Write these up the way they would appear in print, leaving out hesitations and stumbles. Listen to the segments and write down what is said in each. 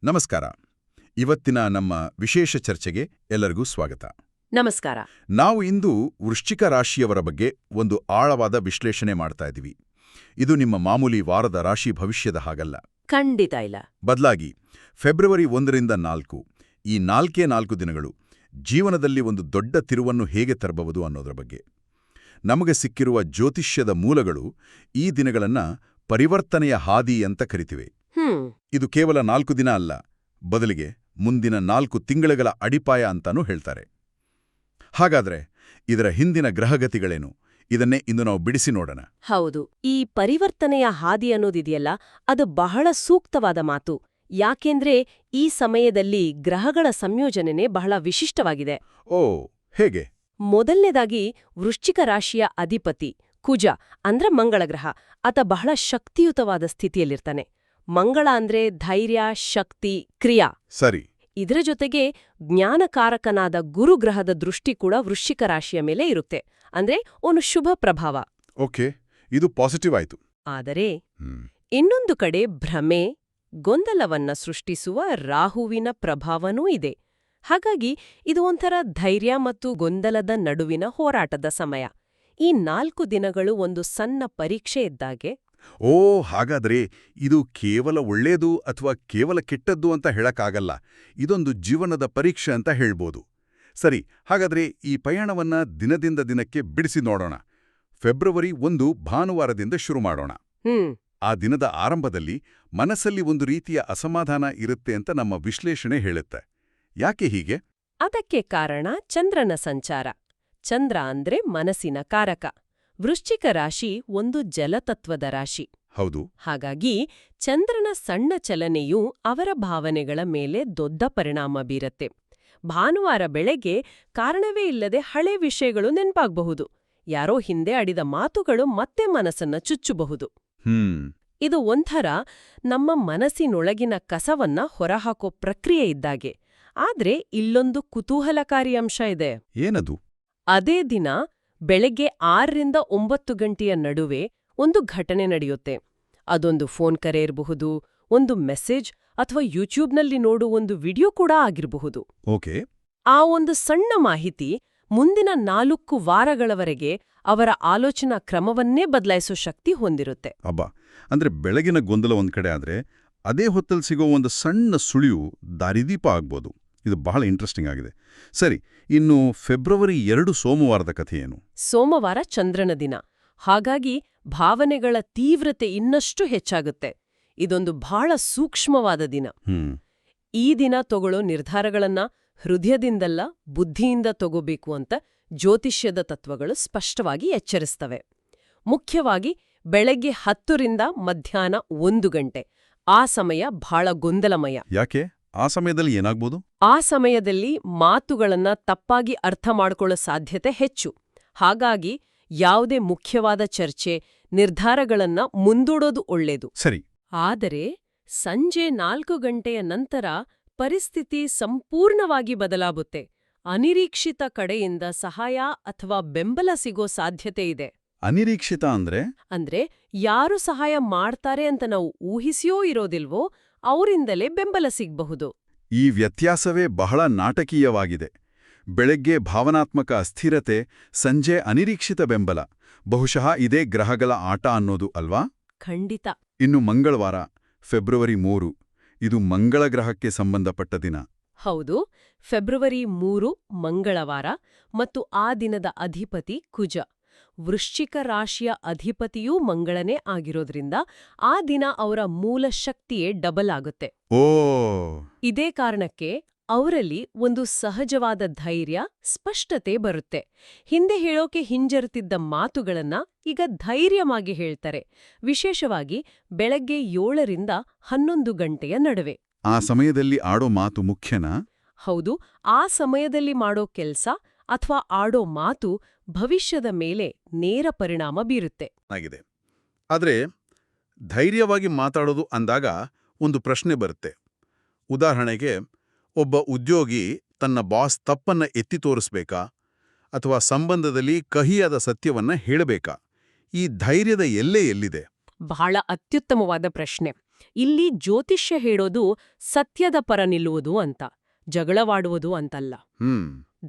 ನಮಸ್ಕಾರ. ಇವತ್ತಿನ ನಮ್ಮ ವಿಶೇಷ ಚರ್ಚೆಗೆ ಎಲ್ಲರಿಗೂ ಸ್ವಾಗತ. ನಮಸ್ಕಾರ. ನಾವು ಇಂದು ವೃಶ್ಚಿಕ ರಾಶಿಯವರ ಬಗ್ಗೆ ಒಂದು ಆಳವಾದ ವಿಶ್ಲೇಷಣೆ ಮಾಡ್ತಾ ಇದ್ದೀವಿ. ಇದು ನಿಮ್ಮ ಮಾಮೂಲಿ ವಾರದ ರಾಶಿ ಭವಿಷ್ಯದ ಹಾಗಲ್ಲ. ಖಂಡಿತ ಇಲ್ಲ. ಬದಲಾಗಿ ಫೆಬ್ರವರಿ 1ರಿಂದ 4 ಈ 4 ದಿನಗಳು ಜೀವನದಲ್ಲಿ ಒಂದು ದೊಡ್ಡ ತಿರುವನ್ನು ಹೇಗೆ ತರಬಹುದು ಅನ್ನೋದರ ಬಗ್ಗೆ. ನಮಗೆ ಸಿಕ್ಕಿರುವ ಜ್ಯೋತಿಷ್ಯದ ಮೂಲಗಳು ಈ ದಿನಗಳನ್ನ ಪರಿವರ್ತನೆಯ ಹಾದಿ ಅಂತ ಕರಿತಿವೆ. ಇದು ಕೇವಲ 4 ದಿನ ಅಲ್ಲ, ಬದಲಿಗೆ ಮುಂದಿನ 4 ತಿಂಗಳುಗಳ ಅಡಿಪಾಯ ಅಂತಾನೂ ಹೇಳ್ತಾರೆ. ಹಾಗಾದ್ರೆ ಇದರ ಹಿಂದಿನ ಗ್ರಹಗತಿಗಳೇನು? ಇದನ್ನೇ ಇಂದು ನಾವು ಬಿಡಿಸಿ ನೋಡೋಣ. ಹೌದು, ಈ ಪರಿವರ್ತನೆಯ ಹಾದಿ ಅನ್ನೋದಿದೆಯಲ್ಲ, ಅದು ಬಹಳ ಸೂಕ್ತವಾದ ಮಾತು. ಯಾಕೆಂದ್ರೆ ಈ ಸಮಯದಲ್ಲಿ ಗ್ರಹಗಳ ಸಂಯೋಜನೆನೇ ಬಹಳ ವಿಶಿಷ್ಟವಾಗಿದೆ. ಓ, ಹೇಗೆ? ಮೊದಲನೇದಾಗಿ ವೃಶ್ಚಿಕ ರಾಶಿಯ ಅಧಿಪತಿ ಕುಜ ಅಂದ್ರೆ ಮಂಗಳ ಗ್ರಹ. ಆತ ಬಹಳ ಶಕ್ತಿಯುತವಾದ ಸ್ಥಿತಿಯಲ್ಲಿರ್ತಾನೆ. ಮಂಗಳ ಅಂದ್ರೆ ಧೈರ್ಯ, ಶಕ್ತಿ, ಕ್ರಿಯಾ. ಸರಿ. ಇದರ ಜೊತೆಗೆ ಜ್ಞಾನಕಾರಕನಾದ ಗುರುಗ್ರಹದ ದೃಷ್ಟಿ ಕೂಡ ವೃಶ್ಚಿಕ ರಾಶಿಯ ಮೇಲೆ ಇರುತ್ತೆ. ಅಂದ್ರೆ ಒಂದು ಶುಭ ಪ್ರಭಾವ. ಓಕೆ, ಇದು ಪಾಸಿಟಿವ್ ಆಯ್ತು. ಆದರೆ ಇನ್ನೊಂದು ಕಡೆ ಭ್ರಮೆ, ಗೊಂದಲವನ್ನ ಸೃಷ್ಟಿಸುವ ರಾಹುವಿನ ಪ್ರಭಾವನೂ ಇದೆ. ಹಾಗಾಗಿ ಇದು ಒಂಥರ ಧೈರ್ಯ ಮತ್ತು ಗೊಂದಲದ ನಡುವಿನ ಹೋರಾಟದ ಸಮಯ. ಈ 4 ದಿನಗಳು ಒಂದು ಸಣ್ಣ ಪರೀಕ್ಷೆ ಇದ್ದಾಗೆ. ಓ, ಹಾಗಾದ್ರೆ ಇದು ಕೇವಲ ಒಳ್ಳೇದು ಅಥವಾ ಕೇವಲ ಕೆಟ್ಟದ್ದು ಅಂತ ಹೇಳಕ್ಕಾಗಲ್ಲ. ಇದೊಂದು ಜೀವನದ ಪರೀಕ್ಷೆ ಅಂತ ಹೇಳ್ಬೋದು. ಸರಿ, ಹಾಗಾದ್ರೆ ಈ ಪಯಣವನ್ನ ದಿನದಿಂದ ದಿನಕ್ಕೆ ಬಿಡಿಸಿ ನೋಡೋಣ. ಫೆಬ್ರವರಿ 1 ಭಾನುವಾರದಿಂದ ಶುರು ಮಾಡೋಣ. ಆ ದಿನದ ಆರಂಭದಲ್ಲಿ ಮನಸ್ಸಲ್ಲಿ ಒಂದು ರೀತಿಯ ಅಸಮಾಧಾನ ಇರುತ್ತೆ ಅಂತ ನಮ್ಮ ವಿಶ್ಲೇಷಣೆ ಹೇಳುತ್ತೆ. ಯಾಕೆ ಹೀಗೆ? ಅದಕ್ಕೆ ಕಾರಣ ಚಂದ್ರನ ಸಂಚಾರ. ಚಂದ್ರ ಅಂದ್ರೆ ಮನಸ್ಸಿನ ಕಾರಕ. ವೃಶ್ಚಿಕ ರಾಶಿ ಒಂದು ಜಲತತ್ವದ ರಾಶಿ. ಹೌದು. ಹಾಗಾಗಿ ಚಂದ್ರನ ಸಣ್ಣ ಚಲನೆಯೂ ಅವರ ಭಾವನೆಗಳ ಮೇಲೆ ದೊಡ್ಡ ಪರಿಣಾಮ ಬೀರತ್ತೆ. ಭಾನುವಾರ ಬೆಳಗ್ಗೆ ಕಾರಣವೇ ಇಲ್ಲದೆ ಹಳೆ ವಿಷಯಗಳು ನೆನ್ಪಾಗಬಹುದು. ಯಾರೋ ಹಿಂದೆ ಆಡಿದ ಮಾತುಗಳು ಮತ್ತೆ ಮನಸ್ಸನ್ನ ಚುಚ್ಚಬಹುದು. ಇದು ಒಂಥರ ನಮ್ಮ ಮನಸ್ಸಿನೊಳಗಿನ ಕಸವನ್ನ ಹೊರಹಾಕೋ ಪ್ರಕ್ರಿಯೆ ಇದ್ದಾಗೆ. ಆದ್ರೆ ಇಲ್ಲೊಂದು ಕುತೂಹಲಕಾರಿ ಅಂಶ ಇದೆ. ಏನದು? ಅದೇ ದಿನ ಬೆಳಗ್ಗೆ 6ರಿಂದ 9 ಗಂಟೆಯ ನಡುವೆ ಒಂದು ಘಟನೆ ನಡೆಯುತ್ತೆ. ಅದೊಂದು ಫೋನ್ ಕರೆ ಇರಬಹುದು, ಒಂದು ಮೆಸೇಜ್ ಅಥವಾ ಯೂಟ್ಯೂಬ್ನಲ್ಲಿ ನೋಡು ಒಂದು ವಿಡಿಯೋ ಕೂಡ ಆಗಿರಬಹುದು. ಓಕೆ. ಆ ಒಂದು ಸಣ್ಣ ಮಾಹಿತಿ ಮುಂದಿನ 4 ವಾರಗಳವರೆಗೆ ಅವರ ಆಲೋಚನಾ ಕ್ರಮವನ್ನೇ ಬದಲಾಯಿಸೋ ಶಕ್ತಿ ಹೊಂದಿರುತ್ತೆ. ಅಬ್ಬಾ, ಅಂದ್ರೆ ಬೆಳಗಿನ ಗೊಂದಲ ಒಂದ್ ಕಡೆ ಆದ್ರೆ ಅದೇ ಹೊತ್ತಲ್ಲಿ ಸಿಗೋ ಒಂದು ಸಣ್ಣ ಸುಳಿವು ದಾರಿದೀಪ ಆಗ್ಬೋದು. ಇದು ಬಹಳ ಇಂಟ್ರೆಸ್ಟಿಂಗ್ ಆಗಿದೆ. ಸರಿ, ಇನ್ನು ಫೆಬ್ರವರಿ 2 ಸೋಮವಾರದ ಕಥೆ ಏನು? ಸೋಮವಾರ ಚಂದ್ರನ ದಿನ. ಹಾಗಾಗಿ ಭಾವನೆಗಳ ತೀವ್ರತೆ ಇನ್ನಷ್ಟು ಹೆಚ್ಚಾಗುತ್ತೆ. ಇದೊಂದು ಬಹಳ ಸೂಕ್ಷ್ಮವಾದ ದಿನ. ಈ ದಿನ ತಗೊಳ್ಳೋ ನಿರ್ಧಾರಗಳನ್ನ ಹೃದಯದಿಂದಲ್ಲ, ಬುದ್ಧಿಯಿಂದ ತಗೋಬೇಕು ಅಂತ ಜ್ಯೋತಿಷ್ಯದ ತತ್ವಗಳು ಸ್ಪಷ್ಟವಾಗಿ ಎಚ್ಚರಿಸ್ತವೆ. ಮುಖ್ಯವಾಗಿ ಬೆಳಗ್ಗೆ 10ರಿಂದ ಮಧ್ಯಾಹ್ನ 1 ಗಂಟೆ. ಆ ಸಮಯ ಬಹಳ ಗೊಂದಲಮಯ. ಯಾಕೆ? ಆ ಸಮಯದಲ್ಲಿ ಏನಾಗ್ಬೋದು? ಆ ಸಮಯದಲ್ಲಿ ಮಾತುಗಳನ್ನ ತಪ್ಪಾಗಿ ಅರ್ಥ ಮಾಡ್ಕೊಳ್ಳೋ ಸಾಧ್ಯತೆ ಹೆಚ್ಚು. ಹಾಗಾಗಿ ಯಾವುದೇ ಮುಖ್ಯವಾದ ಚರ್ಚೆ, ನಿರ್ಧಾರಗಳನ್ನ ಮುಂದೂಡೋದು ಒಳ್ಳೇದು. ಸರಿ. ಆದರೆ ಸಂಜೆ 4 ಗಂಟೆಯ ನಂತರ ಪರಿಸ್ಥಿತಿ ಸಂಪೂರ್ಣವಾಗಿ ಬದಲಾಗುತ್ತೆ. ಅನಿರೀಕ್ಷಿತ ಕಡೆಯಿಂದ ಸಹಾಯ ಅಥವಾ ಬೆಂಬಲ ಸಿಗೋ ಸಾಧ್ಯತೆ ಇದೆ. ಅನಿರೀಕ್ಷಿತ ಅಂದ್ರೆ ಯಾರು ಸಹಾಯ ಮಾಡ್ತಾರೆ ಅಂತ ನಾವು ಊಹಿಸಿಯೋ ಇರೋದಿಲ್ವೋ ಅವರಿಂದಲೇ ಬೆಂಬಲ ಸಿಗಬಹುದು. ಈ ವ್ಯತ್ಯಾಸವೇ ಬಹಳ ನಾಟಕೀಯವಾಗಿದೆ. ಬೆಳಗ್ಗೆ ಭಾವನಾತ್ಮಕ ಅಸ್ಥಿರತೆ, ಸಂಜೆ ಅನಿರೀಕ್ಷಿತ ಬೆಂಬಲ. ಬಹುಶಃ ಇದೇ ಗ್ರಹಗಳ ಆಟ ಅನ್ನೋದು ಅಲ್ವಾ? ಖಂಡಿತ. ಇನ್ನು ಮಂಗಳವಾರ, ಫೆಬ್ರವರಿ 3, ಇದು ಮಂಗಳ ಗ್ರಹಕ್ಕೆ ಸಂಬಂಧಪಟ್ಟ ದಿನ. ಹೌದು, ಫೆಬ್ರವರಿ 3 ಮಂಗಳವಾರ ಮತ್ತು ಆ ದಿನದ ಅಧಿಪತಿ ಕುಜ. ವೃಶ್ಚಿಕ ರಾಶಿಯ ಅಧಿಪತಿಯೂ ಮಂಗಳನೇ ಆಗಿರೋದ್ರಿಂದ ಆ ದಿನ ಅವರ ಮೂಲ ಶಕ್ತಿಯೇ ಡಬಲ್ ಆಗುತ್ತೆ. ಇದೇ ಕಾರಣಕ್ಕೆ ಅವರಲ್ಲಿ ಒಂದು ಸಹಜವಾದ ಧೈರ್ಯ, ಸ್ಪಷ್ಟತೆ ಬರುತ್ತೆ. ಹಿಂದೆ ಹೇಳೋಕೆ ಹಿಂಜರಿತಿದ್ದ ಮಾತುಗಳನ್ನ ಈಗ ಧೈರ್ಯವಾಗಿ ಹೇಳ್ತಾರೆ. ವಿಶೇಷವಾಗಿ ಬೆಳಗ್ಗೆ 7ರಿಂದ 11 ಗಂಟೆಯ ನಡುವೆ. ಆ ಸಮಯದಲ್ಲಿ ಆಡೋ ಮಾತು ಮುಖ್ಯನಾ? ಹೌದು, ಆ ಸಮಯದಲ್ಲಿ ಮಾಡೋ ಕೆಲ್ಸ ಅಥವಾ ಆಡೋ ಮಾತು ಭವಿಷ್ಯದ ಮೇಲೆ ನೇರ ಪರಿಣಾಮ ಬೀರುತ್ತೆ. ಆಗಿದೆ. ಆದರೆ ಧೈರ್ಯವಾಗಿ ಮಾತಾಡೋದು ಅಂದಾಗ ಒಂದು ಪ್ರಶ್ನೆ ಬರುತ್ತೆ. ಉದಾಹರಣೆಗೆ, ಒಬ್ಬ ಉದ್ಯೋಗಿ ತನ್ನ ಬಾಸ್ ತಪ್ಪನ್ನ ಎತ್ತಿ ತೋರಿಸ್ಬೇಕಾ ಅಥವಾ ಸಂಬಂಧದಲ್ಲಿ ಕಹಿಯಾದ ಸತ್ಯವನ್ನ ಹೇಳಬೇಕಾ? ಈ ಧೈರ್ಯದ ಎಲ್ಲೇ ಎಲ್ಲಿದೆ? ಬಹಳ ಅತ್ಯುತ್ತಮವಾದ ಪ್ರಶ್ನೆ. ಇಲ್ಲಿ ಜ್ಯೋತಿಷ್ಯ ಹೇಳೋದು ಸತ್ಯದ ಪರ ನಿಲ್ಲುವುದು ಅಂತ, ಜಗಳವಾಡುವುದು ಅಂತಲ್ಲ.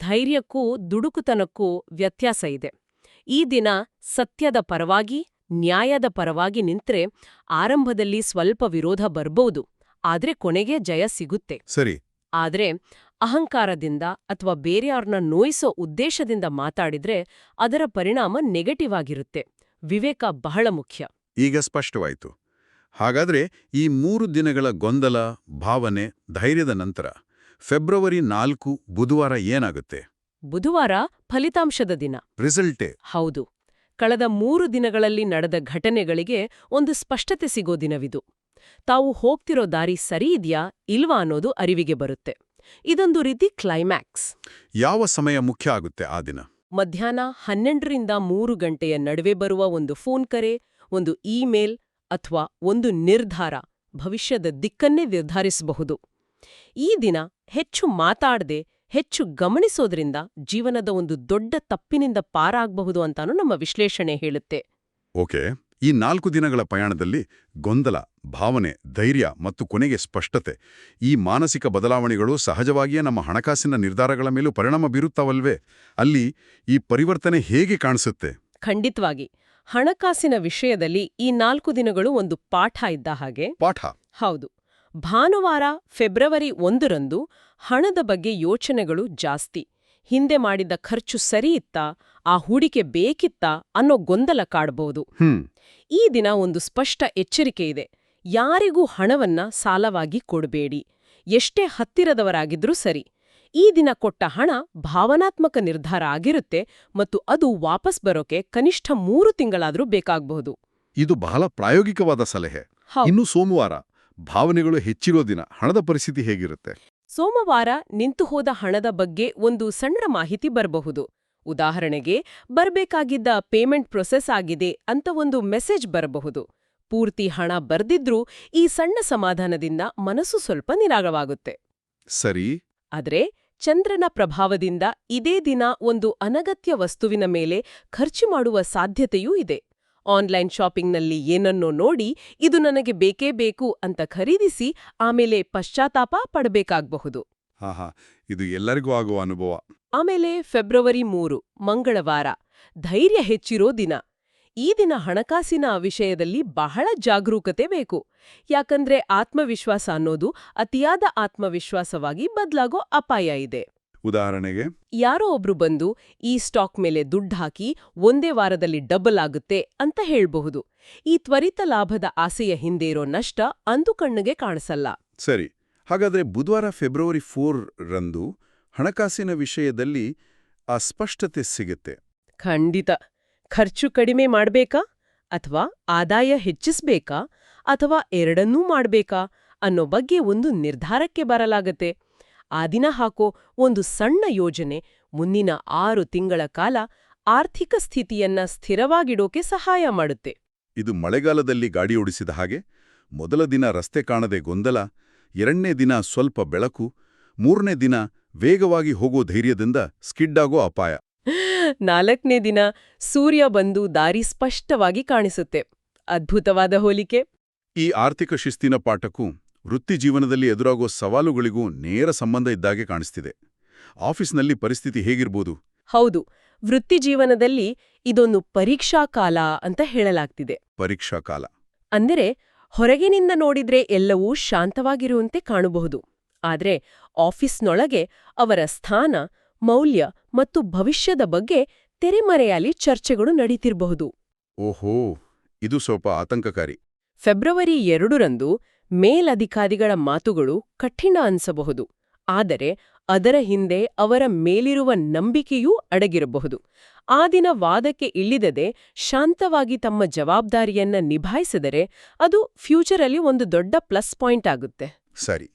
ಧೈರ್ಯಕ್ಕೂ ದುಡುಕುತನಕ್ಕೂ ವ್ಯತ್ಯಾಸ ಇದೆ. ಈ ದಿನ ಸತ್ಯದ ಪರವಾಗಿ, ನ್ಯಾಯದ ಪರವಾಗಿ ನಿಂತ್ರೆ ಆರಂಭದಲ್ಲಿ ಸ್ವಲ್ಪ ವಿರೋಧ ಬರ್ಬೋದು, ಆದ್ರೆ ಕೊನೆಗೆ ಜಯ ಸಿಗುತ್ತೆ. ಸರಿ. ಆದ್ರೆ ಅಹಂಕಾರದಿಂದ ಅಥವಾ ಬೇರೆಯವ್ರನ್ನ ನೋಯಿಸೋ ಉದ್ದೇಶದಿಂದ ಮಾತಾಡಿದ್ರೆ ಅದರ ಪರಿಣಾಮ ನೆಗೆಟಿವ್ ಆಗಿರುತ್ತೆ. ವಿವೇಕ ಬಹಳ ಮುಖ್ಯ. ಈಗ ಸ್ಪಷ್ಟವಾಯಿತು. ಹಾಗಾದ್ರೆ ಈ 3 ದಿನಗಳ ಗೊಂದಲ, ಭಾವನೆ, ಧೈರ್ಯದ ನಂತರ ಫೆಬ್ರವರಿ 4 ಬುಧವಾರ ಏನಾಗುತ್ತೆ? ಬುಧವಾರ ಫಲಿತಾಂಶದ ದಿನ. ರಿಸಲ್ಟೇ. ಹೌದು. ಕಳೆದ 3 ದಿನಗಳಲ್ಲಿ ನಡೆದ ಘಟನೆಗಳಿಗೆ ಒಂದು ಸ್ಪಷ್ಟತೆ ಸಿಗೋ ದಿನವಿದು. ತಾವು ಹೋಗ್ತಿರೋ ದಾರಿ ಸರಿ ಇದ್ಯಾ ಇಲ್ವಾ ಅನ್ನೋದು ಅರಿವಿಗೆ ಬರುತ್ತೆ. ಇದೊಂದು ರೀತಿ ಕ್ಲೈಮ್ಯಾಕ್ಸ್. ಯಾವ ಸಮಯ ಮುಖ್ಯ ಆಗುತ್ತೆ ಆ ದಿನ? ಮಧ್ಯಾಹ್ನ 12ರಿಂದ 3 ಗಂಟೆಯ ನಡುವೆ ಬರುವ ಒಂದು ಫೋನ್ ಕರೆ, ಒಂದು ಇಮೇಲ್ ಅಥವಾ ಒಂದು ನಿರ್ಧಾರ ಭವಿಷ್ಯದ ದಿಕ್ಕನ್ನೇ ನಿರ್ಧರಿಸಬಹುದು. ಈ ದಿನ ಹೆಚ್ಚು ಮಾತಾಡದೆ, ಹೆಚ್ಚು ಗಮನಿಸೋದ್ರಿಂದ ಜೀವನದ ಒಂದು ದೊಡ್ಡ ತಪ್ಪಿನಿಂದ ಪಾರಾಗಬಹುದು ಅಂತಾನೂ ನಮ್ಮ ವಿಶ್ಲೇಷಣೆ ಹೇಳುತ್ತೆ. ಓಕೆ. ಈ 4 ದಿನಗಳ ಪಯಣದಲ್ಲಿ ಗೊಂದಲ, ಭಾವನೆ, ಧೈರ್ಯ ಮತ್ತು ಕೊನೆಗೆ ಸ್ಪಷ್ಟತೆ, ಈ ಮಾನಸಿಕ ಬದಲಾವಣೆಗಳು ಸಹಜವಾಗಿಯೇ ನಮ್ಮ ಹಣಕಾಸಿನ ನಿರ್ಧಾರಗಳ ಮೇಲೂ ಪರಿಣಾಮ ಬೀರುತ್ತವಲ್ವೇ? ಅಲ್ಲಿ ಈ ಪರಿವರ್ತನೆ ಹೇಗೆ ಕಾಣಿಸುತ್ತೆ? ಖಂಡಿತವಾಗಿ. ಹಣಕಾಸಿನ ವಿಷಯದಲ್ಲಿ ಈ 4 ದಿನಗಳು ಒಂದು ಪಾಠ ಇದ್ದ ಹಾಗೆ. ಪಾಠ? ಹೌದು. ಭಾನುವಾರ ಫೆಬ್ರವರಿ 1ರಂದು ಹಣದ ಬಗ್ಗೆ ಯೋಚನೆಗಳು ಜಾಸ್ತಿ. ಹಿಂದೆ ಮಾಡಿದ ಖರ್ಚು ಸರಿಯಿತ್ತಾ, ಆ ಹೂಡಿಕೆ ಬೇಕಿತ್ತಾ ಅನ್ನೋ ಗೊಂದಲ ಕಾಡಬಹುದು. ಈ ದಿನ ಒಂದು ಸ್ಪಷ್ಟ ಎಚ್ಚರಿಕೆ ಇದೆ. ಯಾರಿಗೂ ಹಣವನ್ನ ಸಾಲವಾಗಿ ಕೊಡಬೇಡಿ, ಎಷ್ಟೇ ಹತ್ತಿರದವರಾಗಿದ್ರೂ ಸರಿ. ಈ ದಿನ ಕೊಟ್ಟ ಹಣ ಭಾವನಾತ್ಮಕ ನಿರ್ಧಾರ ಆಗಿರುತ್ತೆ ಮತ್ತು ಅದು ವಾಪಸ್ ಬರೋಕೆ ಕನಿಷ್ಠ 3 ತಿಂಗಳಾದ್ರೂ ಬೇಕಾಗಬಹುದು. ಇದು ಬಹಳ ಪ್ರಾಯೋಗಿಕವಾದ ಸಲಹೆ. ಇನ್ನು ಸೋಮವಾರ ಭಾವನೆಗಳು ಹೆಚ್ಚಿರೋ ದಿನ, ಹಣದ ಪರಿಸ್ಥಿತಿ ಹೇಗಿರುತ್ತೆ? ಸೋಮವಾರ ನಿಂತು ಹೋದ ಹಣದ ಬಗ್ಗೆ ಒಂದು ಸಣ್ಣ ಮಾಹಿತಿ ಬರಬಹುದು. ಉದಾಹರಣೆಗೆ, ಬರ್ಬೇಕಾಗಿದ್ದ ಪೇಮೆಂಟ್ ಪ್ರೊಸೆಸ್ ಆಗಿದೆ ಅಂತ ಒಂದು ಮೆಸೇಜ್ ಬರಬಹುದು. ಪೂರ್ತಿ ಹಣ ಬರ್ದಿದ್ರೂ ಈ ಸಣ್ಣ ಸಮಾಧಾನದಿಂದ ಮನಸ್ಸು ಸ್ವಲ್ಪ ನಿರಾಳವಾಗುತ್ತೆ. ಸರಿ. ಆದ್ರೆ ಚಂದ್ರನ ಪ್ರಭಾವದಿಂದ ಇದೇ ದಿನ ಒಂದು ಅನಗತ್ಯ ವಸ್ತುವಿನ ಮೇಲೆ ಖರ್ಚು ಮಾಡುವ ಸಾಧ್ಯತೆಯೂ ಇದೆ. ಆನ್ಲೈನ್ ಶಾಪಿಂಗ್ನಲ್ಲಿ ಏನನ್ನೋ ನೋಡಿ ಇದು ನನಗೆ ಬೇಕೇ ಬೇಕು ಅಂತ ಖರೀದಿಸಿ ಆಮೇಲೆ ಪಶ್ಚಾತ್ತಾಪ ಪಡಬೇಕಾಗಬಹುದು. ಇದು ಎಲ್ಲರಿಗೂ ಆಗುವ ಅನುಭವ. ಆಮೇಲೆ ಫೆಬ್ರವರಿ 3 ಮಂಗಳವಾರ, ಧೈರ್ಯ ಹೆಚ್ಚಿರೋ ದಿನ. ಈ ದಿನ ಹಣಕಾಸಿನ ವಿಷಯದಲ್ಲಿ ಬಹಳ ಜಾಗರೂಕತೆ ಬೇಕು. ಯಾಕಂದ್ರೆ ಆತ್ಮವಿಶ್ವಾಸ ಅನ್ನೋದು ಅತಿಯಾದ ಆತ್ಮವಿಶ್ವಾಸವಾಗಿ ಬದಲಾಗೋ ಅಪಾಯ ಇದೆ. ಉದಾಹರಣೆಗೆ, ಯಾರೋ ಒಬ್ರು ಬಂದು ಈ ಸ್ಟಾಕ್ ಮೇಲೆ ದುಡ್ಡು ಹಾಕಿ ಒಂದೇ ವಾರದಲ್ಲಿ ಡಬಲ್ ಆಗುತ್ತೆ ಅಂತ ಹೇಳ್ಬಹುದು. ಈ ತ್ವರಿತ ಲಾಭದ ಆಸೆಯ ಹಿಂದೆ ಇರೋ ನಷ್ಟ ಅಂದು ಕಣ್ಣಿಗೆ ಕಾಣಿಸಲ್ಲ. ಸರಿ. ಹಾಗಾದ್ರೆ ಬುಧವಾರ ಫೆಬ್ರವರಿ 4ರಂದು ಹಣಕಾಸಿನ ವಿಷಯದಲ್ಲಿ ಆ ಸ್ಪಷ್ಟತೆ ಸಿಗುತ್ತೆ. ಖಂಡಿತ. ಖರ್ಚು ಕಡಿಮೆ ಮಾಡ್ಬೇಕಾ ಅಥವಾ ಆದಾಯ ಹೆಚ್ಚಿಸ್ಬೇಕಾ ಅಥವಾ ಎರಡನ್ನೂ ಮಾಡ್ಬೇಕಾ ಅನ್ನೋ ಬಗ್ಗೆ ಒಂದು ನಿರ್ಧಾರಕ್ಕೆ ಬರಲಾಗತ್ತೆ. ಆ ದಿನ ಹಾಕೋ ಒಂದು ಸಣ್ಣ ಯೋಜನೆ ಮುಂದಿನ 6 ತಿಂಗಳ ಕಾಲ ಆರ್ಥಿಕ ಸ್ಥಿತಿಯನ್ನ ಸ್ಥಿರವಾಗಿಡೋಕೆ ಸಹಾಯ ಮಾಡುತ್ತೆ. ಇದು ಮಳೆಗಾಲದಲ್ಲಿ ಗಾಡಿ ಓಡಿಸಿದ ಹಾಗೆ. ಮೊದಲ ದಿನ ರಸ್ತೆ ಕಾಣದೆ ಗೊಂದಲ, 2ನೇ ದಿನ ಸ್ವಲ್ಪ ಬೆಳಕು, 3ನೇ ದಿನ ವೇಗವಾಗಿ ಹೋಗೋ ಧೈರ್ಯದಿಂದ ಸ್ಕಿಡ್ ಆಗೋ ಅಪಾಯ. 4ನೇ ದಿನ ಸೂರ್ಯ ಬಂದು ದಾರಿ ಸ್ಪಷ್ಟವಾಗಿ ಕಾಣಿಸುತ್ತೆ. ಅದ್ಭುತವಾದ ಹೋಲಿಕೆ. ಈ ಆರ್ಥಿಕ ಶಿಸ್ತಿನ ಪಾಠಕ್ಕೂ ವೃತ್ತಿ ಜೀವನದಲ್ಲಿ ಎದುರಾಗೋ ಸವಾಲುಗಳಿಗೂ ನೇರ ಸಂಬಂಧ ಇದ್ದಾಗೆ ಕಾಣಿಸ್ತಿದೆ. ಆಫೀಸ್ನಲ್ಲಿ ಪರಿಸ್ಥಿತಿ ಹೇಗಿರ್ಬೋದು? ಹೌದು. ವೃತ್ತಿ ಜೀವನದಲ್ಲಿ ಇದೊಂದು ಪರೀಕ್ಷಾ ಕಾಲ ಅಂತ ಹೇಳಲಾಗ್ತಿದೆ. ಪರೀಕ್ಷಾ ಕಾಲ ಅಂದರೆ ಹೊರಗಿನಿಂದ ನೋಡಿದ್ರೆ ಎಲ್ಲವೂ ಶಾಂತವಾಗಿರುವಂತೆ ಕಾಣಬಹುದು. ಆದ್ರೆ ಆಫೀಸ್ನೊಳಗೆ ಅವರ ಸ್ಥಾನ, ಮೌಲ್ಯ ಮತ್ತು ಭವಿಷ್ಯದ ಬಗ್ಗೆ ತೆರೆಮರೆಯಲ್ಲಿ ಚರ್ಚೆಗಳು ನಡೀತಿರಬಹುದು. ಓಹೋ, ಇದು ಸ್ವಲ್ಪ ಆತಂಕಕಾರಿ. ಫೆಬ್ರವರಿ 2ರಂದು ಮೇಲಧಿಕಾರಿಗಳ ಮಾತುಗಳು ಕಠಿಣ ಅನ್ಸಬಹುದು. ಆದರೆ ಅದರ ಹಿಂದೆ ಅವರ ಮೇಲಿರುವ ನಂಬಿಕೆಯೂ ಅಡಗಿರಬಹುದು. ಆ ದಿನ ವಾದಕ್ಕೆ ಇಳಿದದೆ ಶಾಂತವಾಗಿ ತಮ್ಮ ಜವಾಬ್ದಾರಿಯನ್ನ ನಿಭಾಯಿಸಿದರೆ ಅದು ಫ್ಯೂಚರಲ್ಲಿ ಒಂದು ದೊಡ್ಡ ಪ್ಲಸ್ ಪಾಯಿಂಟ್ ಆಗುತ್ತೆ. ಸರಿ.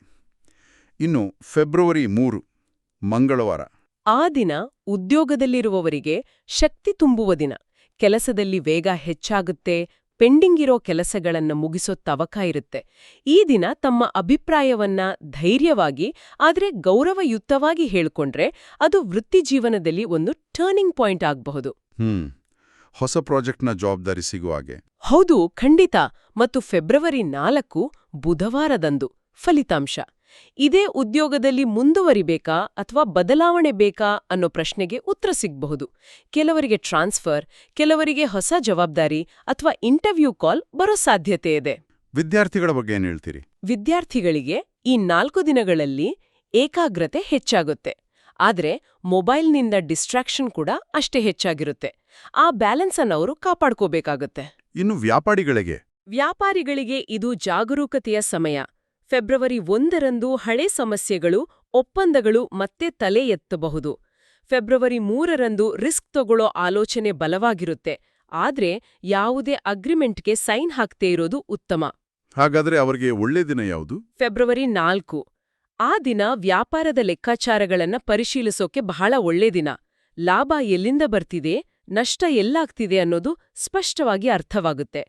ಇನ್ನು ಫೆಬ್ರವರಿ 3 ಮಂಗಳವಾರ. ಆ ದಿನ ಉದ್ಯೋಗದಲ್ಲಿರುವವರಿಗೆ ಶಕ್ತಿ ತುಂಬುವ ದಿನ. ಕೆಲಸದಲ್ಲಿ ವೇಗ ಹೆಚ್ಚಾಗುತ್ತೆ, ಪೆಂಡಿಂಗ್ ಇರೋ ಕೆಲಸಗಳನ್ನ ಮುಗಿಸೋ ತವಕ ಇರುತ್ತೆ. ಈ ದಿನ ತಮ್ಮ ಅಭಿಪ್ರಾಯವನ್ನ ಧೈರ್ಯವಾಗಿ ಆದ್ರೆ ಗೌರವಯುತವಾಗಿ ಹೇಳ್ಕೊಂಡ್ರೆ ಅದು ವೃತ್ತಿ ಜೀವನದಲ್ಲಿ ಒಂದು ಟರ್ನಿಂಗ್ ಪಾಯಿಂಟ್ ಆಗಬಹುದು. ಹೊಸ ಪ್ರಾಜೆಕ್ಟ್ನ ಜವಾಬ್ದಾರಿ ಸಿಗುವ ಹಾಗೆ. ಹೌದು, ಖಂಡಿತ. ಮತ್ತು ಫೆಬ್ರವರಿ 4 ಬುಧವಾರದಂದು ಫಲಿತಾಂಶ. ಇದೇ ಉದ್ಯೋಗದಲ್ಲಿ ಮುಂದುವರಿಬೇಕಾ ಅಥವಾ ಬದಲಾವಣೆ ಬೇಕಾ ಅನ್ನೋ ಪ್ರಶ್ನೆಗೆ ಉತ್ತರ ಸಿಗಬಹುದು. ಕೆಲವರಿಗೆ ಟ್ರಾನ್ಸ್ಫರ್, ಕೆಲವರಿಗೆ ಹೊಸ ಜವಾಬ್ದಾರಿ ಅಥವಾ ಇಂಟರ್ವ್ಯೂ ಕಾಲ್ ಬರೋ ಸಾಧ್ಯತೆ ಇದೆ. ವಿದ್ಯಾರ್ಥಿಗಳ ಬಗ್ಗೆ ಏನ್ ಹೇಳ್ತೀರಿ? ವಿದ್ಯಾರ್ಥಿಗಳಿಗೆ ಈ 4 ದಿನಗಳಲ್ಲಿ ಏಕಾಗ್ರತೆ ಹೆಚ್ಚಾಗುತ್ತೆ. ಆದ್ರೆ ಮೊಬೈಲ್ನಿಂದ ಡಿಸ್ಟ್ರಾಕ್ಷನ್ ಕೂಡ ಅಷ್ಟೇ ಹೆಚ್ಚಾಗಿರುತ್ತೆ. ಆ ಬ್ಯಾಲೆನ್ಸ್ ಅನ್ನು ಅವರು ಕಾಪಾಡ್ಕೋಬೇಕಾಗತ್ತೆ. ಇನ್ನು ವ್ಯಾಪಾರಿಗಳಿಗೆ? ವ್ಯಾಪಾರಿಗಳಿಗೆ ಇದು ಜಾಗರೂಕತೆಯ ಸಮಯ. ಫೆಬ್ರವರಿ 1ರಂದು ಹಳೆ ಸಮಸ್ಯೆಗಳು, ಒಪ್ಪಂದಗಳು ಮತ್ತೆ ತಲೆ ಎತ್ತಬಹುದು. ಫೆಬ್ರವರಿ 3ರಂದು ರಿಸ್ಕ್ ತಗೊಳ್ಳೋ ಆಲೋಚನೆ ಬಲವಾಗಿರುತ್ತೆ. ಆದ್ರೆ ಯಾವುದೇ ಅಗ್ರಿಮೆಂಟ್ಗೆ ಸೈನ್ ಹಾಕ್ದೇ ಇರೋದು ಉತ್ತಮ. ಹಾಗಾದ್ರೆ ಅವರಿಗೆ ಒಳ್ಳೆ ದಿನ ಯಾವುದು? ಫೆಬ್ರವರಿ 4. ಆ ದಿನ ವ್ಯಾಪಾರದ ಲೆಕ್ಕಾಚಾರಗಳನ್ನ ಪರಿಶೀಲಿಸೋಕೆ ಬಹಳ ಒಳ್ಳೆ ದಿನ. ಲಾಭ ಎಲ್ಲಿಂದ ಬರ್ತಿದೆ, ನಷ್ಟ ಎಲ್ಲಾಗ್ತಿದೆ ಅನ್ನೋದು ಸ್ಪಷ್ಟವಾಗಿ ಅರ್ಥವಾಗುತ್ತೆ.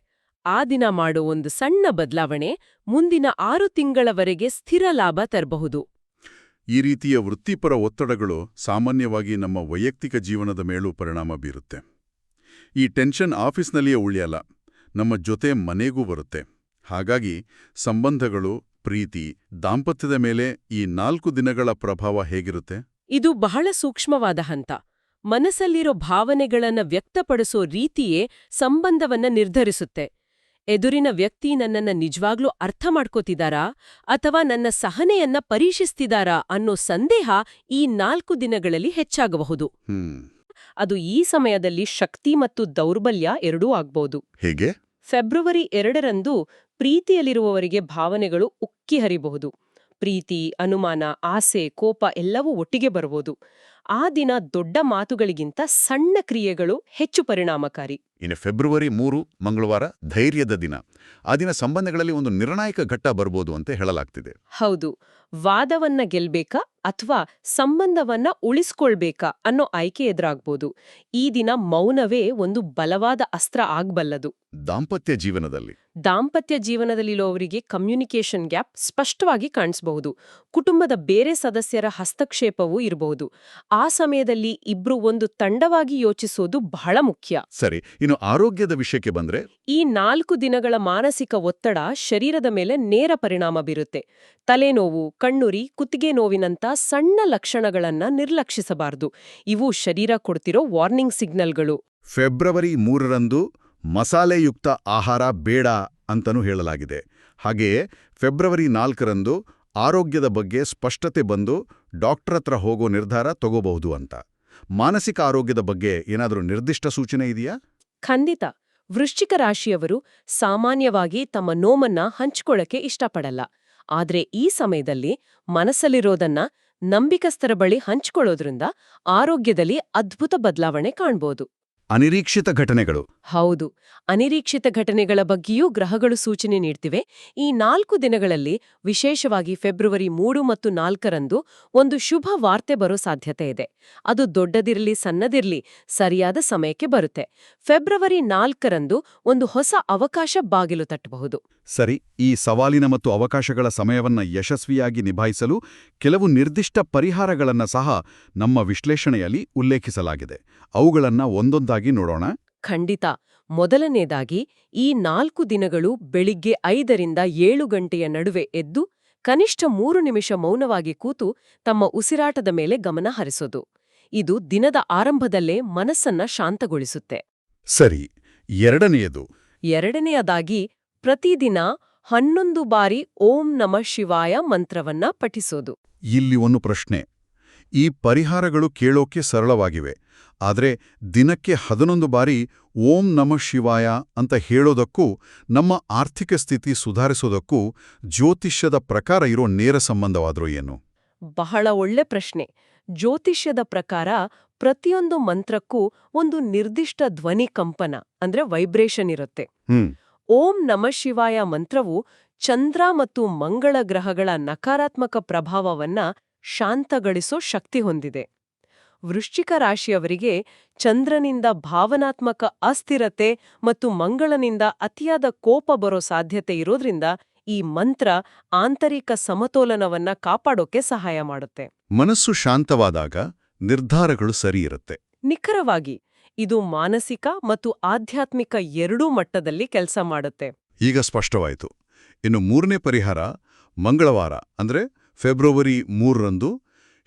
ಆ ದಿನ ಮಾಡೋ ಒಂದು ಸಣ್ಣ ಬದಲಾವಣೆ ಮುಂದಿನ 6 ತಿಂಗಳವರೆಗೆ ಸ್ಥಿರ ಲಾಭ ತರಬಹುದು. ಈ ರೀತಿಯ ವೃತ್ತಿಪರ ಒತ್ತಡಗಳು ಸಾಮಾನ್ಯವಾಗಿ ನಮ್ಮ ವೈಯಕ್ತಿಕ ಜೀವನದ ಮೇಲೂ ಪರಿಣಾಮ ಬೀರುತ್ತೆ. ಈ ಟೆನ್ಷನ್ ಆಫೀಸ್ನಲ್ಲಿಯೇ ಉಳಿಯಲ್ಲ, ನಮ್ಮ ಜೊತೆ ಮನೆಗೂ ಬರುತ್ತೆ. ಹಾಗಾಗಿ ಸಂಬಂಧಗಳು, ಪ್ರೀತಿ, ದಾಂಪತ್ಯದ ಮೇಲೆ ಈ 4 ದಿನಗಳ ಪ್ರಭಾವ ಹೇಗಿರುತ್ತೆ? ಇದು ಬಹಳ ಸೂಕ್ಷ್ಮವಾದ ಹಂತ. ಮನಸ್ಸಲ್ಲಿರೋ ಭಾವನೆಗಳನ್ನ ವ್ಯಕ್ತಪಡಿಸೋ ರೀತಿಯೇ ಸಂಬಂಧವನ್ನ ನಿರ್ಧರಿಸುತ್ತೆ. ಎದುರಿನ ವ್ಯಕ್ತಿ ನನ್ನನ್ನ ನಿಜವಾಗ್ಲೂ ಅರ್ಥ ಮಾಡ್ಕೋತಿದಾರಾ ಅಥವಾ ನನ್ನ ಸಹನೆಯನ್ನ ಪರೀಕ್ಷಿಸ್ತಿದಾರಾ ಅನ್ನೋ ಸಂದೇಹ ಈ 4 ದಿನಗಳಲ್ಲಿ ಹೆಚ್ಚಾಗಬಹುದು. ಅದು ಈ ಸಮಯದಲ್ಲಿ ಶಕ್ತಿ ಮತ್ತು ದೌರ್ಬಲ್ಯ ಎರಡೂ ಆಗ್ಬೋದು. ಹೇಗೆ? ಫೆಬ್ರವರಿ 2ರಂದು ಪ್ರೀತಿಯಲ್ಲಿರುವವರಿಗೆ ಭಾವನೆಗಳು ಉಕ್ಕಿ ಹರಿಬಹುದು. ಪ್ರೀತಿ, ಅನುಮಾನ, ಆಸೆ, ಕೋಪ ಎಲ್ಲವೂ ಒಟ್ಟಿಗೆ ಬರಬಹುದು. ಆ ದಿನ ದೊಡ್ಡ ಮಾತುಗಳಿಗಿಂತ ಸಣ್ಣ ಕ್ರಿಯೆಗಳು ಹೆಚ್ಚು ಪರಿಣಾಮಕಾರಿ. ಇನ್ನು ಫೆಬ್ರವರಿ 3 ಮಂಗಳವಾರ ಧೈರ್ಯದ ದಿನ. ಆ ದಿನ ಸಂಬಂಧಗಳಲ್ಲಿ ಒಂದು ನಿರ್ಣಾಯಕ ಘಟ್ಟ ಬರ್ಬೋದು ಅಂತ ಹೇಳಲಾಗ್ತಿದೆ. ಹೌದು, ವಾದವನ್ನ ಗೆಲ್ಬೇಕಾ ಅಥವಾ ಸಂಬಂಧವನ್ನ ಉಳಿಸ್ಕೊಳ್ಬೇಕಾ ಅನ್ನೋ ಆಯ್ಕೆ ಎದುರಾಗ್ಬೋದು. ಈ ದಿನ ಮೌನವೇ ಒಂದು ಬಲವಾದ ಅಸ್ತ್ರ ಆಗ್ಬಲ್ಲದು. ದಾಂಪತ್ಯ ಜೀವನದಲ್ಲಿರೋವರಿಗೆ ಕಮ್ಯುನಿಕೇಷನ್ ಗ್ಯಾಪ್ ಸ್ಪಷ್ಟವಾಗಿ ಕಾಣಿಸಬಹುದು. ಕುಟುಂಬದ ಬೇರೆ ಸದಸ್ಯರ ಹಸ್ತಕ್ಷೇಪವೂ ಇರಬಹುದು. ಆ ಸಮಯದಲ್ಲಿ ಇಬ್ರು ಒಂದು ತಂಡವಾಗಿ ಯೋಚಿಸೋದು ಬಹಳ ಮುಖ್ಯ. ಸರಿ, ಇನ್ನು ಆರೋಗ್ಯದ ವಿಷಯಕ್ಕೆ ಬಂದ್ರೆ? ಈ 4 ದಿನಗಳ ಮಾನಸಿಕ ಒತ್ತಡ ಶರೀರದ ಮೇಲೆ ನೇರ ಪರಿಣಾಮ ಬೀರುತ್ತೆ. ತಲೆನೋವು, ಕಣ್ಣುರಿ, ಕುತ್ತಿಗೆ ನೋವಿನಂತ ಸಣ್ಣ ಲಕ್ಷಣಗಳನ್ನ ನಿರ್ಲಕ್ಷಿಸಬಾರದು. ಇವು ಶರೀರ ಕೊಡ್ತಿರೋ ವಾರ್ನಿಂಗ್ ಸಿಗ್ನಲ್ಗಳು. ಫೆಬ್ರವರಿ 3ರಂದು ಮಸಾಲೆಯುಕ್ತ ಆಹಾರ ಬೇಡ ಅಂತನೂ ಹೇಳಲಾಗಿದೆ. ಹಾಗೆಯೇ ಫೆಬ್ರವರಿ 4ರಂದು ಆರೋಗ್ಯದ ಬಗ್ಗೆ ಸ್ಪಷ್ಟತೆ ಬಂದು ಡಾಕ್ಟರ್ ಹತ್ರ ಹೋಗೋ ನಿರ್ಧಾರ ತಗೋಬಹುದು ಅಂತ. ಮಾನಸಿಕ ಆರೋಗ್ಯದ ಬಗ್ಗೆ ಏನಾದರೂ ನಿರ್ದಿಷ್ಟ ಸೂಚನೆ ಇದೆಯಾ? ಖಂಡಿತ. ವೃಶ್ಚಿಕ ರಾಶಿಯವರು ಸಾಮಾನ್ಯವಾಗಿ ತಮ್ಮ ನೋವನ್ನ ಹಂಚ್ಕೊಳ್ಳಕ್ಕೆ ಇಷ್ಟಪಡಲ್ಲ. ಆದ್ರೆ ಈ ಸಮಯದಲ್ಲಿ ಮನಸ್ಸಲ್ಲಿರೋದನ್ನ ನಂಬಿಕಸ್ಥರ ಬಳಿ ಹಂಚ್ಕೊಳ್ಳೋದ್ರಿಂದ ಆರೋಗ್ಯದಲ್ಲಿ ಅದ್ಭುತ ಬದಲಾವಣೆ ಕಾಣ್ಬೋದು. ಅನಿರೀಕ್ಷಿತ ಘಟನೆಗಳು? ಹೌದು, ಅನಿರೀಕ್ಷಿತ ಘಟನೆಗಳ ಬಗ್ಗೆಯೂ ಗ್ರಹಗಳು ಸೂಚನೆ ನೀಡ್ತಿವೆ. ಈ 4 ದಿನಗಳಲ್ಲಿ, ವಿಶೇಷವಾಗಿ ಫೆಬ್ರವರಿ 3 ಮತ್ತು 4ರಂದು ಒಂದು ಶುಭ ವಾರ್ತೆ ಬರೋ ಸಾಧ್ಯತೆ ಇದೆ. ಅದು ದೊಡ್ಡದಿರ್ಲಿ ಸಣ್ಣದಿರ್ಲಿ ಸರಿಯಾದ ಸಮಯಕ್ಕೆ ಬರುತ್ತೆ. ಫೆಬ್ರವರಿ 4ರಂದು ಒಂದು ಹೊಸ ಅವಕಾಶ ಬಾಗಿಲು ತಟ್ಟಬಹುದು. ಸರಿ, ಈ ಸವಾಲಿನ ಮತ್ತು ಅವಕಾಶಗಳ ಸಮಯವನ್ನ ಯಶಸ್ವಿಯಾಗಿ ನಿಭಾಯಿಸಲು ಕೆಲವು ನಿರ್ದಿಷ್ಟ ಪರಿಹಾರಗಳನ್ನ ಸಹ ನಮ್ಮ ವಿಶ್ಲೇಷಣೆಯಲ್ಲಿ ಉಲ್ಲೇಖಿಸಲಾಗಿದೆ. ಅವುಗಳನ್ನ ಒಂದೊಂದಾಗಿ ನೋಡೋಣ. ಖಂಡಿತ. ಮೊದಲನೇದಾಗಿ, ಈ 4 ದಿನಗಳು ಬೆಳಿಗ್ಗೆ 5ರಿಂದ 7 ಗಂಟೆಯ ನಡುವೆ ಎದ್ದು ಕನಿಷ್ಠ 3 ನಿಮಿಷ ಮೌನವಾಗಿ ಕೂತು ತಮ್ಮ ಉಸಿರಾಟದ ಮೇಲೆ ಗಮನ ಹರಿಸೋದು. ಇದು ದಿನದ ಆರಂಭದಲ್ಲೇ ಮನಸ್ಸನ್ನ ಶಾಂತಗೊಳಿಸುತ್ತೆ. ಸರಿ, ಎರಡನೆಯದಾಗಿ ಪ್ರತಿದಿನ 11 ಬಾರಿ ಓಂ ನಮಃ ಶಿವಾಯ ಮಂತ್ರವನ್ನ ಪಠಿಸೋದು. ಇಲ್ಲಿ ಒಂದು ಪ್ರಶ್ನೆ. ಈ ಪರಿಹಾರಗಳು ಕೇಳೋಕೆ ಸರಳವಾಗಿವೆ, ಆದರೆ ದಿನಕ್ಕೆ 11 ಬಾರಿ ಓಂ ನಮಃ ಶಿವಾಯ ಅಂತ ಹೇಳೋದಕ್ಕೂ ನಮ್ಮ ಆರ್ಥಿಕ ಸ್ಥಿತಿ ಸುಧಾರಿಸೋದಕ್ಕೂ ಜ್ಯೋತಿಷ್ಯದ ಪ್ರಕಾರ ಇರೋ ನೇರ ಸಂಬಂಧವಾದ್ರೂ ಏನು? ಬಹಳ ಒಳ್ಳೆ ಪ್ರಶ್ನೆ. ಜ್ಯೋತಿಷ್ಯದ ಪ್ರಕಾರ ಪ್ರತಿಯೊಂದು ಮಂತ್ರಕ್ಕೂ ಒಂದು ನಿರ್ದಿಷ್ಟ ಧ್ವನಿ ಕಂಪನ ಅಂದ್ರೆ ವೈಬ್ರೇಷನ್ ಇರುತ್ತೆ. ಓಂ ನಮಃ ಶಿವಾಯ ಮಂತ್ರವು ಚಂದ್ರ ಮತ್ತು ಮಂಗಳ ಗ್ರಹಗಳ ನಕಾರಾತ್ಮಕ ಪ್ರಭಾವವನ್ನ ಶಾಂತಗೊಳಿಸೋ ಶಕ್ತಿ ಹೊಂದಿದೆ. ವೃಶ್ಚಿಕ ರಾಶಿಯವರಿಗೆ ಚಂದ್ರನಿಂದ ಭಾವನಾತ್ಮಕ ಅಸ್ಥಿರತೆ ಮತ್ತು ಮಂಗಳನಿಂದ ಅತಿಯಾದ ಕೋಪ ಬರೋ ಸಾಧ್ಯತೆ ಇರೋದ್ರಿಂದ ಈ ಮಂತ್ರ ಆಂತರಿಕ ಸಮತೋಲನವನ್ನ ಕಾಪಾಡೋಕೆ ಸಹಾಯ ಮಾಡುತ್ತೆ. ಮನಸ್ಸು ಶಾಂತವಾದಾಗ ನಿರ್ಧಾರಗಳು ಸರಿ ಇರುತ್ತೆ. ನಿಖರವಾಗಿ. ಇದು ಮಾನಸಿಕ ಮತ್ತು ಆಧ್ಯಾತ್ಮಿಕ ಎರಡೂ ಮಟ್ಟದಲ್ಲಿ ಕೆಲಸ ಮಾಡುತ್ತೆ. ಈಗ ಸ್ಪಷ್ಟವಾಯಿತು. ಇನ್ನು ಮೂರನೇ ಪರಿಹಾರ ಮಂಗಳವಾರ ಅಂದ್ರೆ ಫೆಬ್ರವರಿ 3ರಂದು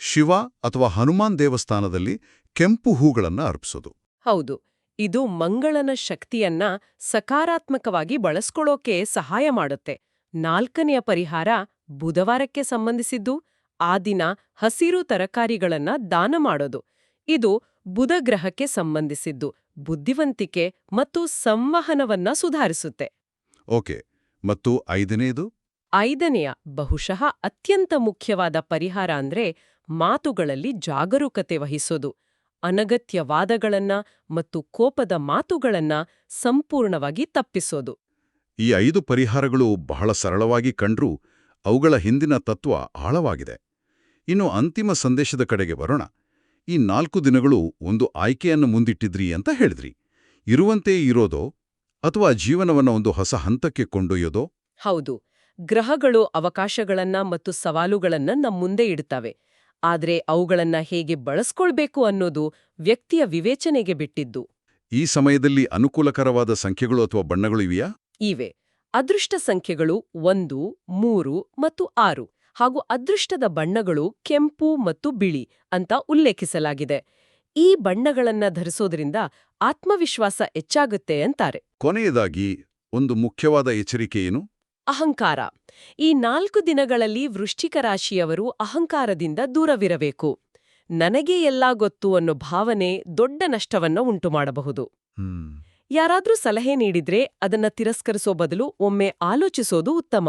ಶಿವ ಅಥವಾ ಹನುಮಾನ್ ದೇವಸ್ಥಾನದಲ್ಲಿ ಕೆಂಪು ಹೂಗಳನ್ನು ಅರ್ಪಿಸೋದು. ಹೌದು, ಇದು ಮಂಗಳನ ಶಕ್ತಿಯನ್ನ ಸಕಾರಾತ್ಮಕವಾಗಿ ಬಳಸ್ಕೊಳ್ಳೋಕೆ ಸಹಾಯ ಮಾಡುತ್ತೆ. ನಾಲ್ಕನೆಯ ಪರಿಹಾರ ಬುಧವಾರಕ್ಕೆ ಸಂಬಂಧಿಸಿದ್ದು. ಆ ದಿನ ಹಸಿರು ತರಕಾರಿಗಳನ್ನ ದಾನ ಮಾಡೋದು. ಇದು ಬುಧ ಗ್ರಹಕ್ಕೆ ಸಂಬಂಧಿಸಿದ್ದು, ಬುದ್ಧಿವಂತಿಕೆ ಮತ್ತು ಸಂವಹನವನ್ನ ಸುಧಾರಿಸುತ್ತೆ. ಓಕೆ, ಮತ್ತು ಐದನೇದು? ಐದನೆಯ ಬಹುಶಃ ಅತ್ಯಂತ ಮುಖ್ಯವಾದ ಪರಿಹಾರ ಅಂದ್ರೆ ಮಾತುಗಳಲ್ಲಿ ಜಾಗರೂಕತೆ ವಹಿಸೋದು. ಅನಗತ್ಯ ವಾದಗಳನ್ನ ಮತ್ತು ಕೋಪದ ಮಾತುಗಳನ್ನ ಸಂಪೂರ್ಣವಾಗಿ ತಪ್ಪಿಸೋದು. ಈ 5 ಪರಿಹಾರಗಳು ಬಹಳ ಸರಳವಾಗಿ ಕಂಡ್ರೂ ಅವುಗಳ ಹಿಂದಿನ ತತ್ವ ಆಳವಾಗಿದೆ. ಇನ್ನು ಅಂತಿಮ ಸಂದೇಶದ ಕಡೆಗೆ ಬರೋಣ. ಈ 4 ದಿನಗಳು ಒಂದು ಆಯ್ಕೆಯನ್ನು ಮುಂದಿಟ್ಟಿದ್ರಿ ಅಂತ ಹೇಳಿದ್ರಿ. ಇರುವಂತೆ ಇರೋದೋ ಅಥವಾ ಜೀವನವನ್ನ ಒಂದು ಹೊಸ ಹಂತಕ್ಕೆ ಕೊಂಡೊಯ್ಯೋದೋ? ಹೌದು, ಗ್ರಹಗಳು ಅವಕಾಶಗಳನ್ನ ಮತ್ತು ಸವಾಲುಗಳನ್ನ ನಮ್ಮುಂದೆ ಇಡ್ತವೆ. ಆದ್ರೆ ಅವುಗಳನ್ನ ಹೇಗೆ ಬಳಸ್ಕೊಳ್ಬೇಕು ಅನ್ನೋದು ವ್ಯಕ್ತಿಯ ವಿವೇಚನೆಗೆ ಬಿಟ್ಟಿದ್ದು. ಈ ಸಮಯದಲ್ಲಿ ಅನುಕೂಲಕರವಾದ ಸಂಖ್ಯೆಗಳು ಅಥವಾ ಬಣ್ಣಗಳು ಇವೆಯಾ? ಇವೆ. ಅದೃಷ್ಟ ಸಂಖ್ಯೆಗಳು 1, 3 ಮತ್ತು 6 ಹಾಗೂ ಅದೃಷ್ಟದ ಬಣ್ಣಗಳು ಕೆಂಪು ಮತ್ತು ಬಿಳಿ ಅಂತ ಉಲ್ಲೇಖಿಸಲಾಗಿದೆ. ಈ ಬಣ್ಣಗಳನ್ನ ಧರಿಸೋದ್ರಿಂದ ಆತ್ಮವಿಶ್ವಾಸ ಹೆಚ್ಚಾಗುತ್ತೆ ಅಂತಾರೆ. ಕೊನೆಯದಾಗಿ ಒಂದು ಮುಖ್ಯವಾದ ಎಚ್ಚರಿಕೆ ಏನು? ಅಹಂಕಾರ. ಈ 4 ದಿನಗಳಲ್ಲಿ ವೃಶ್ಚಿಕ ರಾಶಿಯವರು ಅಹಂಕಾರದಿಂದ ದೂರವಿರಬೇಕು. ನನಗೆ ಎಲ್ಲಾ ಗೊತ್ತು ಅನ್ನೋ ಭಾವನೆ ದೊಡ್ಡ ನಷ್ಟವನ್ನ ಉಂಟುಮಾಡಬಹುದು. ಯಾರಾದ್ರೂ ಸಲಹೆ ನೀಡಿದ್ರೆ ಅದನ್ನ ತಿರಸ್ಕರಿಸೋ ಬದಲು ಒಮ್ಮೆ ಆಲೋಚಿಸೋದು ಉತ್ತಮ.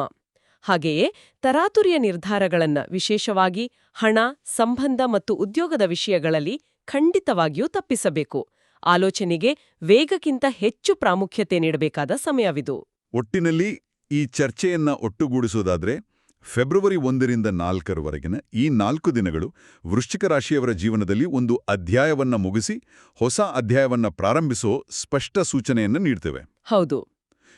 ಹಾಗೆಯೇ ತರಾತುರಿಯ ನಿರ್ಧಾರಗಳನ್ನ, ವಿಶೇಷವಾಗಿ ಹಣ, ಸಂಬಂಧ ಮತ್ತು ಉದ್ಯೋಗದ ವಿಷಯಗಳಲ್ಲಿ ಖಂಡಿತವಾಗಿಯೂ ತಪ್ಪಿಸಬೇಕು. ಆಲೋಚನೆಗೆ ವೇಗಕ್ಕಿಂತ ಹೆಚ್ಚು ಪ್ರಾಮುಖ್ಯತೆ ನೀಡಬೇಕಾದ ಸಮಯವಿದು. ಒಟ್ಟಿನಲ್ಲಿ ಈ ಚರ್ಚೆಯನ್ನ ಒಟ್ಟುಗೂಡಿಸೋದಾದ್ರೆ ಫೆಬ್ರವರಿ 1ರಿಂದ 4ರವರೆಗಿನ ಈ 4 ದಿನಗಳು ವೃಶ್ಚಿಕ ರಾಶಿಯವರ ಜೀವನದಲ್ಲಿ ಒಂದು ಅಧ್ಯಾಯವನ್ನ ಮುಗಿಸಿ ಹೊಸ ಅಧ್ಯಾಯವನ್ನ ಪ್ರಾರಂಭಿಸೋ ಸ್ಪಷ್ಟ ಸೂಚನೆಯನ್ನ ನೀಡ್ತೇವೆ. ಹೌದು.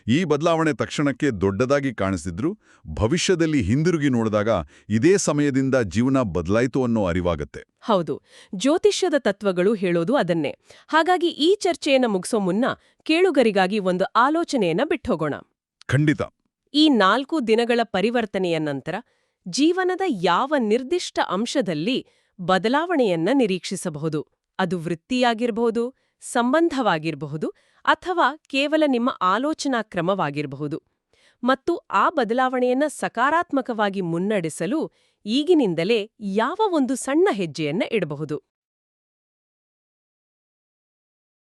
ಈ ಬದಲಾವಣೆ ತಕ್ಷಣಕ್ಕೆ ದೊಡ್ಡದಾಗಿ ಕಾಣಿಸಿದ್ರೂ ಭವಿಷ್ಯದಲ್ಲಿ ಹಿಂದಿರುಗಿ ನೋಡಿದಾಗ ಇದೇ ಸಮಯದಿಂದ ಜೀವನ ಬದಲಾಯಿತು ಅನ್ನೋ ಅರಿವಾಗತ್ತೆ. ಹೌದು, ಜ್ಯೋತಿಷ್ಯದ ತತ್ವಗಳು ಹೇಳೋದು ಅದನ್ನೇ. ಹಾಗಾಗಿ ಈ ಚರ್ಚೆಯನ್ನ ಮುಗಿಸೋ ಮುನ್ನ ಕೇಳುಗರಿಗಾಗಿ ಒಂದು ಆಲೋಚನೆಯನ್ನ ಬಿಟ್ಟೋಗೋಣ. ಖಂಡಿತ. ಈ 4 ದಿನಗಳ ಪರಿವರ್ತನೆಯ ನಂತರ ಜೀವನದ ಯಾವ ನಿರ್ದಿಷ್ಟ ಅಂಶದಲ್ಲಿ ಬದಲಾವಣೆಯನ್ನ ನಿರೀಕ್ಷಿಸಬಹುದು? ಅದು ವೃತ್ತಿಯಾಗಿರಬಹುದು, ಸಂಬಂಧವಾಗಿರಬಹುದು, ಅಥವಾ ಕೇವಲ ನಿಮ್ಮ ಆಲೋಚನಾ ಕ್ರಮವಾಗಿರಬಹುದು. ಮತ್ತು ಆ ಬದಲಾವಣೆಯನ್ನ ಸಕಾರಾತ್ಮಕವಾಗಿ ಮುನ್ನಡೆಸಲು ಈಗಿನಿಂದಲೇ ಯಾವ ಒಂದು ಸಣ್ಣ ಹೆಜ್ಜೆಯನ್ನ ಇಡಬಹುದು?